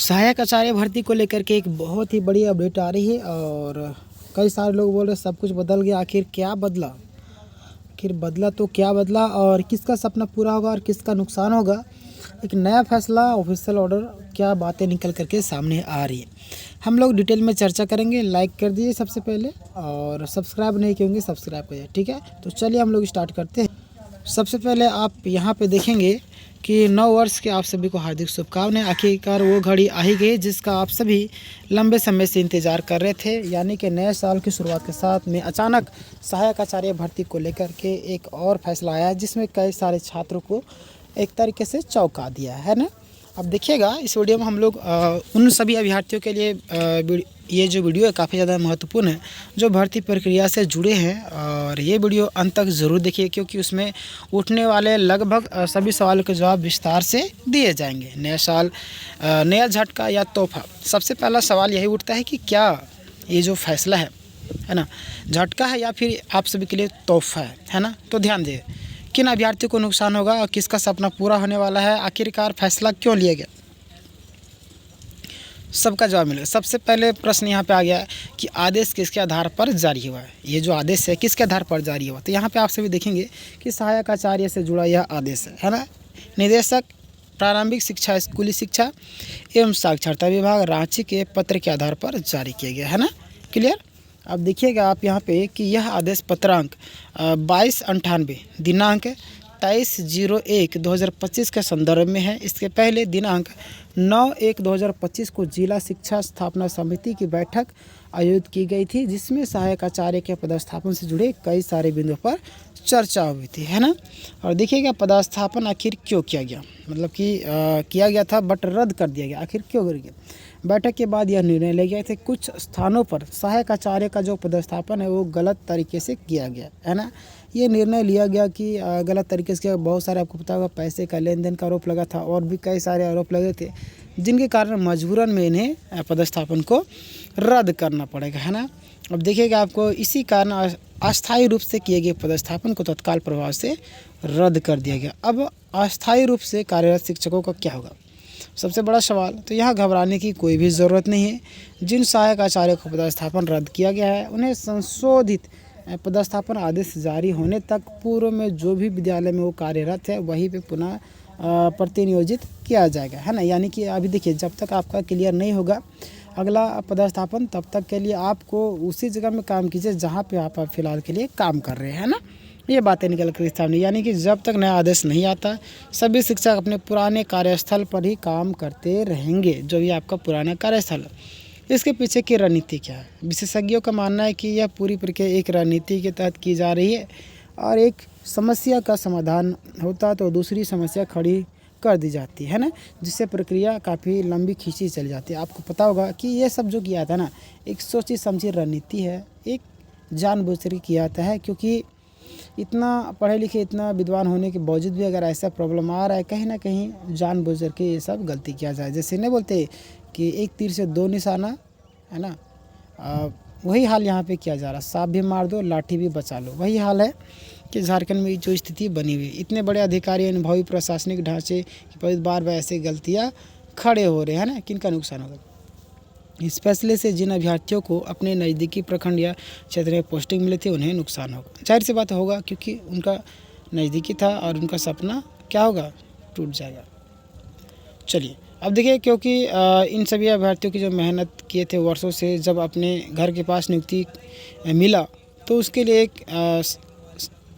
सहायक आचार्य भर्ती को लेकर के एक बहुत ही बड़ी अपडेट आ रही है और कई सारे लोग बोल रहे सब कुछ बदल गया। आखिर क्या बदला? आखिर बदला तो क्या बदला और किसका सपना पूरा होगा और किसका नुकसान होगा? एक नया फैसला, ऑफिशियल ऑर्डर, क्या बातें निकल करके सामने आ रही है, हम लोग डिटेल में चर्चा करेंगे। लाइक कर दीजिए सबसे पहले और सब्सक्राइब नहीं किए होंगे सब्सक्राइब करिए, ठीक है। तो चलिए हम लोग स्टार्ट करते हैं। सबसे पहले आप यहाँ पे देखेंगे कि नव वर्ष के आप सभी को हार्दिक शुभकामनाएं। आखिरकार वो घड़ी आ ही गई जिसका आप सभी लंबे समय से इंतज़ार कर रहे थे, यानी कि नए साल की शुरुआत के साथ में अचानक सहायक आचार्य भर्ती को लेकर के एक और फैसला आया जिसमें कई सारे छात्रों को एक तरीके से चौंका दिया है ना। अब देखिएगा इस वीडियो में हम लोग उन सभी अभ्यर्थियों के लिए ये जो वीडियो है काफ़ी ज़्यादा महत्वपूर्ण है जो भर्ती प्रक्रिया से जुड़े हैं, और ये वीडियो अंत तक ज़रूर देखिए क्योंकि उसमें उठने वाले लगभग सभी सवालों के जवाब विस्तार से दिए जाएंगे। नया साल, नया झटका या तोहफा। सबसे पहला सवाल यही उठता है कि क्या ये जो फैसला है ना, झटका है या फिर आप सभी के लिए तोहफा है ना। तो ध्यान दें, किन अभ्यर्थियों को नुकसान होगा और किसका सपना पूरा होने वाला है, आखिरकार फैसला क्यों लिया गया, सबका जवाब मिलेगा। सबसे पहले प्रश्न यहाँ पे आ गया कि आदेश किसके आधार पर जारी हुआ है। ये जो आदेश है किसके आधार पर जारी हुआ, तो यहाँ पे आप सभी देखेंगे कि सहायक आचार्य से जुड़ा यह आदेश है ना। निदेशक प्रारंभिक शिक्षा, स्कूली शिक्षा एवं साक्षरता विभाग, रांची के पत्र के आधार पर जारी किया गया है ना। क्लियर। अब देखिएगा आप यहाँ पे कि यह आदेश पत्रांक 2298 दिनांक 23/01/2025 के संदर्भ में है। इसके पहले दिनांक 9/1/2025 को जिला शिक्षा स्थापना समिति की बैठक आयोजित की गई थी जिसमें सहायक आचार्य के पदस्थापन से जुड़े कई सारे बिंदुओं पर चर्चा हुई थी है ना। और देखिएगा पदस्थापन आखिर क्यों किया गया, मतलब कि किया गया था बट रद्द कर दिया गया। आखिर क्यों कर गया? बैठक के बाद यह निर्णय ले गए थे कुछ स्थानों पर सहायक आचार्य का जो पदस्थापन है वो गलत तरीके से किया गया है ना। ये निर्णय लिया गया कि गलत तरीके से किया। बहुत सारे आपको पता होगा पैसे का लेन देन का आरोप लगा था और भी कई सारे आरोप लगे थे जिनके कारण मजबूरन में इन्हें पदस्थापन को रद्द करना पड़ेगा है ना। अब देखिएगा आपको इसी कारण अस्थायी रूप से किए गए पदस्थापन को तत्काल प्रभाव से रद्द कर दिया गया। अब अस्थायी रूप से कार्यरत शिक्षकों का क्या होगा, सबसे बड़ा सवाल। तो यहाँ घबराने की कोई भी ज़रूरत नहीं है। जिन सहायक आचार्य को पदस्थापन रद्द किया गया है उन्हें संशोधित पदस्थापन आदेश जारी होने तक पूर्व में जो भी विद्यालय में वो कार्यरत है वहीं पे पुनः प्रतिनियोजित किया जाएगा है ना। यानी कि अभी देखिए जब तक आपका क्लियर नहीं होगा अगला पदस्थापन तब तक के लिए आपको उसी जगह में काम कीजिए जहाँ पे आप फिलहाल के लिए काम कर रहे हैं ना। ये बातें निकल कर सामने, यानी कि जब तक नया आदेश नहीं आता सभी शिक्षक अपने पुराने कार्यस्थल पर ही काम करते रहेंगे, जो भी आपका पुराना कार्यस्थल है। इसके पीछे की रणनीति क्या है? विशेषज्ञों का मानना है कि यह पूरी प्रक्रिया एक रणनीति के तहत की जा रही है और एक समस्या का समाधान होता तो दूसरी समस्या खड़ी कर दी जाती है ना, जिससे प्रक्रिया काफ़ी लंबी खींची चली जाती है। आपको पता होगा कि ये सब जो किया था ना एक सोची समझी रणनीति है, एक जानबूझ कर किया जाता है क्योंकि इतना पढ़े लिखे इतना विद्वान होने के बावजूद भी अगर ऐसा प्रॉब्लम आ रहा है कहीं ना कहीं जानबूझ के ये सब गलती किया जाए। जैसे नहीं बोलते कि एक तीर से दो निशाना है ना, वही हाल यहाँ पे किया जा रहा है। सांप भी मार दो लाठी भी बचा लो, वही हाल है कि झारखंड में जो स्थिति बनी हुई, इतने बड़े अधिकारी अनुभवी प्रशासनिक ढांचे की बार बार ऐसे गलतियाँ खड़े हो रहे हैं ना। किन का नुकसान होगा? इस फैसले से जिन अभ्यर्थियों को अपने नज़दीकी प्रखंड या क्षेत्र में पोस्टिंग मिली थी उन्हें नुकसान होगा। जाहिर सी बात होगा क्योंकि उनका नज़दीकी था और उनका सपना क्या होगा, टूट जाएगा। चलिए अब देखिए क्योंकि इन सभी अभ्यर्थियों की जो मेहनत किए थे वर्षों से, जब अपने घर के पास नियुक्ति मिला तो उसके लिए एक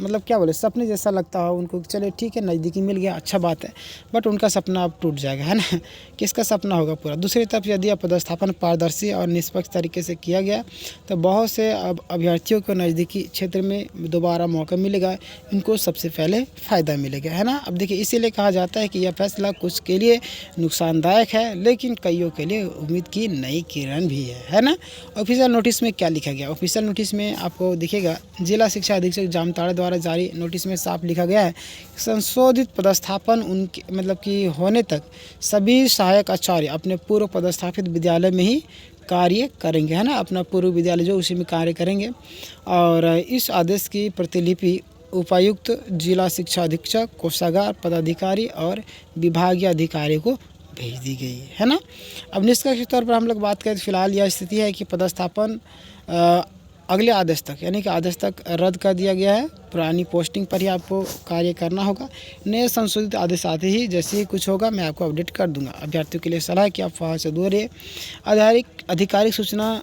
मतलब क्या बोले सपने जैसा लगता हो उनको। चले ठीक है नज़दीकी मिल गया, अच्छा बात है, बट उनका सपना अब टूट जाएगा है ना। किसका सपना होगा पूरा? दूसरी तरफ यदि पदस्थापन पारदर्शी और निष्पक्ष तरीके से किया गया तो बहुत से अब अभ्यर्थियों को नज़दीकी क्षेत्र में दोबारा मौका मिलेगा, इनको सबसे पहले फ़ायदा मिलेगा है ना। अब देखिए इसीलिए कहा जाता है कि यह फैसला कुछ के लिए नुकसानदायक है लेकिन कईयों के लिए उम्मीद की नई किरण भी है ना। ऑफिशियल नोटिस में क्या लिखा गया? ऑफिशियल नोटिस में आपको दिखेगा जिला शिक्षा अधीक्षक जामताड़ा द्वारा जारी नोटिस में साफ लिखा गया है संशोधित पदस्थापन उनके मतलब कि होने तक सभी सहायक आचार्य अपने पूर्व पदस्थापित विद्यालय में ही कार्य करेंगे है ना। अपना पूर्व विद्यालय जो उसी में कार्य करेंगे और इस आदेश की प्रतिलिपि उपायुक्त, जिला शिक्षा अधीक्षक, कोषागार पदाधिकारी और विभागीय अधिकारी को भेज दी गई है ना। अब निष्कर्ष के तौर पर हम लोग बात करें तो फिलहाल यह स्थिति है कि पदस्थापन अगले आदेश तक यानी कि आदेश तक रद्द कर दिया गया है। पुरानी पोस्टिंग पर ही आपको कार्य करना होगा। नए संशोधित आदेश आते ही जैसे ही कुछ होगा मैं आपको अपडेट कर दूंगा। अभ्यर्थियों के लिए सलाह है कि आप वहाँ से दूर रहिए। आधिकारिक सूचना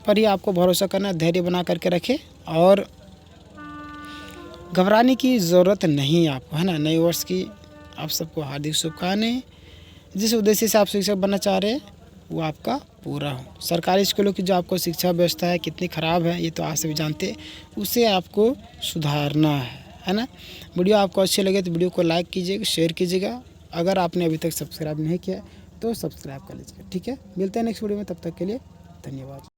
पर ही आपको भरोसा करना, धैर्य बना करके रखें और घबराने की ज़रूरत नहीं है आपको, है ना। नए वर्ष की आप सबको हार्दिक शुभकामनाएं। जिस उद्देश्य से आप शिक्षक बनना चाह रहे हैं वो आपका पूरा हो। सरकारी स्कूलों की जो आपको शिक्षा व्यवस्था है कितनी ख़राब है ये तो आप सभी जानते हैं, उसे आपको सुधारना है ना। वीडियो आपको अच्छे लगे तो वीडियो को लाइक कीजिएगा, शेयर कीजिएगा। अगर आपने अभी तक सब्सक्राइब नहीं किया तो सब्सक्राइब कर लीजिएगा, ठीक है। मिलते हैं नेक्स्ट वीडियो में, तब तक के लिए धन्यवाद।